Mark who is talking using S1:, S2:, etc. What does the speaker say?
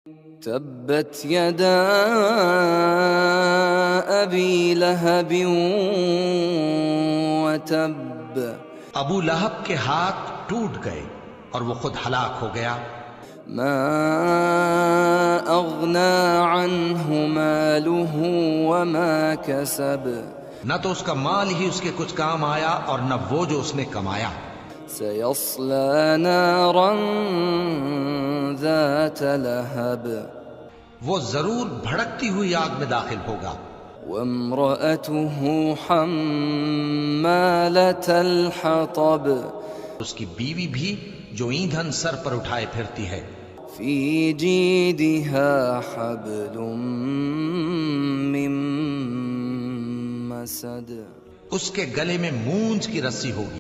S1: تبت يدا أبي لهب وتب
S2: ابو لہب کے ہاتھ ٹوٹ گئے اور وہ خود ہلاک ہو گیا.
S1: ما أغنى عنه ماله وما كسب
S2: نہ تو اس کا مال ہی اس کے کچھ کام آیا اور نہ وہ جو اس نے کمایا.
S1: سيصلى نارا ذات لهب
S2: وہ ضرور بھڑکتی ہوئی آگ میں داخل ہوگا.
S1: وامرأته حمالة الحطب
S2: اس کی بیوی بھی جو ایندھن سر پر اٹھائے پھرتی ہے.
S1: في جيدها حبل من مسد
S2: اس کے گلے میں مونج کی رسی ہوگی.